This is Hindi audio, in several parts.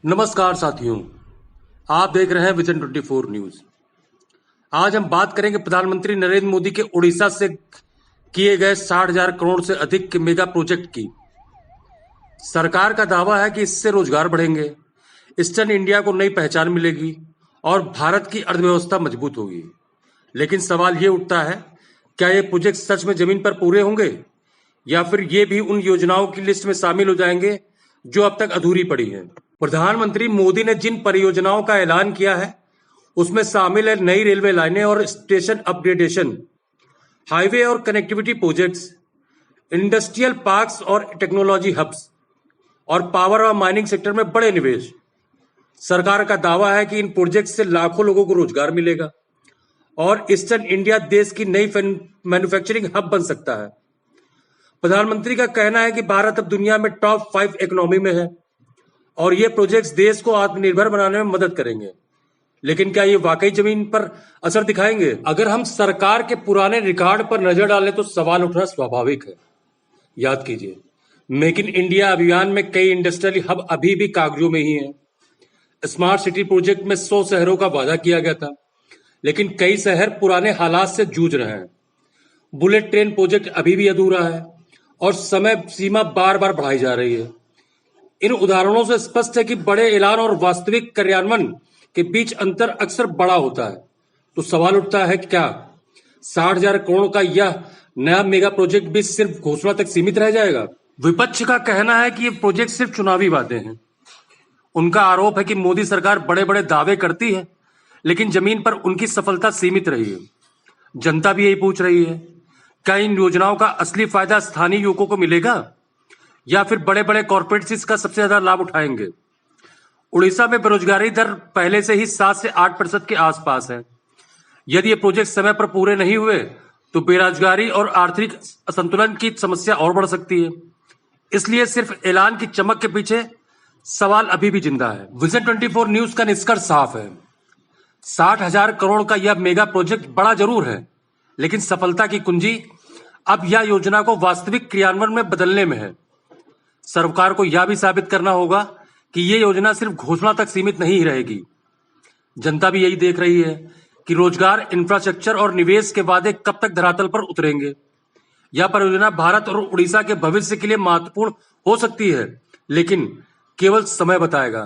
नमस्कार साथियों, आप देख रहे हैं विजन 24 न्यूज। आज हम बात करेंगे प्रधानमंत्री नरेंद्र मोदी के उड़ीसा से किए गए 60,000 करोड़ से अधिक के मेगा प्रोजेक्ट की। सरकार का दावा है कि इससे रोजगार बढ़ेंगे, ईस्टर्न इंडिया को नई पहचान मिलेगी और भारत की अर्थव्यवस्था मजबूत होगी। लेकिन सवाल ये उठता है, क्या ये प्रोजेक्ट सच में जमीन पर पूरे होंगे या फिर ये भी उन योजनाओं की लिस्ट में शामिल हो जाएंगे जो अब तक अधूरी पड़ी हैं। प्रधानमंत्री मोदी ने जिन परियोजनाओं का ऐलान किया है उसमें शामिल है नई रेलवे लाइनें और स्टेशन अपग्रेडेशन, हाईवे और कनेक्टिविटी प्रोजेक्ट्स, इंडस्ट्रियल पार्क्स और टेक्नोलॉजी हब्स और पावर और माइनिंग सेक्टर में बड़े निवेश। सरकार का दावा है कि इन प्रोजेक्ट से लाखों लोगों को रोजगार मिलेगा और ईस्टर्न इंडिया देश की नई मैन्युफैक्चरिंग हब बन सकता है। प्रधानमंत्री का कहना है कि भारत अब दुनिया में टॉप 5 इकोनॉमी में है और ये प्रोजेक्ट्स देश को आत्मनिर्भर बनाने में मदद करेंगे। लेकिन क्या ये वाकई जमीन पर असर दिखाएंगे? अगर हम सरकार के पुराने रिकॉर्ड पर नजर डालें तो सवाल उठना स्वाभाविक है। याद कीजिए, मेक इन इंडिया अभियान में कई इंडस्ट्रियल हब अभी भी कागजों में ही हैं। स्मार्ट सिटी प्रोजेक्ट में 100 शहरों का वादा किया गया था, लेकिन कई शहर पुराने हालात से जूझ रहे हैं। बुलेट ट्रेन प्रोजेक्ट अभी भी अधूरा है और समय सीमा बार बार बढ़ाई जा रही है। इन उदाहरणों से स्पष्ट है कि बड़े ऐलान और वास्तविक कार्यान्वयन के बीच अंतर अक्सर बड़ा होता है। तो सवाल उठता है कि क्या 60,000 करोड़ का यह नया मेगा प्रोजेक्ट भी सिर्फ घोषणा तक सीमित रह जाएगा? विपक्ष का कहना है कि ये प्रोजेक्ट सिर्फ चुनावी वादे हैं। उनका आरोप है कि मोदी सरकार बड़े बड़े दावे करती है, लेकिन जमीन पर उनकी सफलता सीमित रही है। जनता भी यही पूछ रही है, क्या इन योजनाओं का असली फायदा स्थानीय युवकों को मिलेगा या फिर बड़े बड़े कॉर्पोरेट्स इसका सबसे ज्यादा लाभ उठाएंगे? उड़ीसा में बेरोजगारी दर पहले से ही 7 से 8% के आसपास है। यदि ये प्रोजेक्ट समय पर पूरे नहीं हुए तो बेरोजगारी और आर्थिक असंतुलन की समस्या और बढ़ सकती है। इसलिए सिर्फ ऐलान की चमक के पीछे सवाल अभी भी जिंदा है। विजन 24 न्यूज का निष्कर्ष साफ है, 60,000 करोड़ का यह मेगा प्रोजेक्ट बड़ा जरूर है, लेकिन सफलता की कुंजी अब यह योजना को वास्तविक क्रियान्वयन में बदलने में है। सरकार को यह भी साबित करना होगा कि ये योजना सिर्फ घोषणा तक सीमित नहीं रहेगी। जनता भी यही देख रही है कि रोजगार, इंफ्रास्ट्रक्चर और निवेश के वादे कब तक धरातल पर उतरेंगे। यह परियोजना भारत और उड़ीसा के भविष्य के लिए महत्वपूर्ण हो सकती है, लेकिन केवल समय बताएगा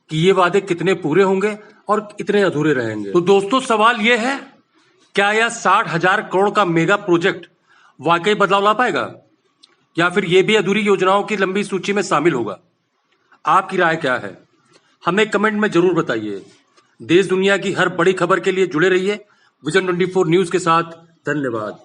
कि ये वादे कितने पूरे होंगे और कितने अधूरे रहेंगे। तो दोस्तों, सवाल यह है, क्या यह 60,000 करोड़ का मेगा प्रोजेक्ट वाकई बदलाव ला पाएगा या फिर यह भी अधूरी योजनाओं की लंबी सूची में शामिल होगा? आपकी राय क्या है? हमें कमेंट में जरूर बताइए। देश दुनिया की हर बड़ी खबर के लिए जुड़े रहिए विजन 24 न्यूज के साथ। धन्यवाद।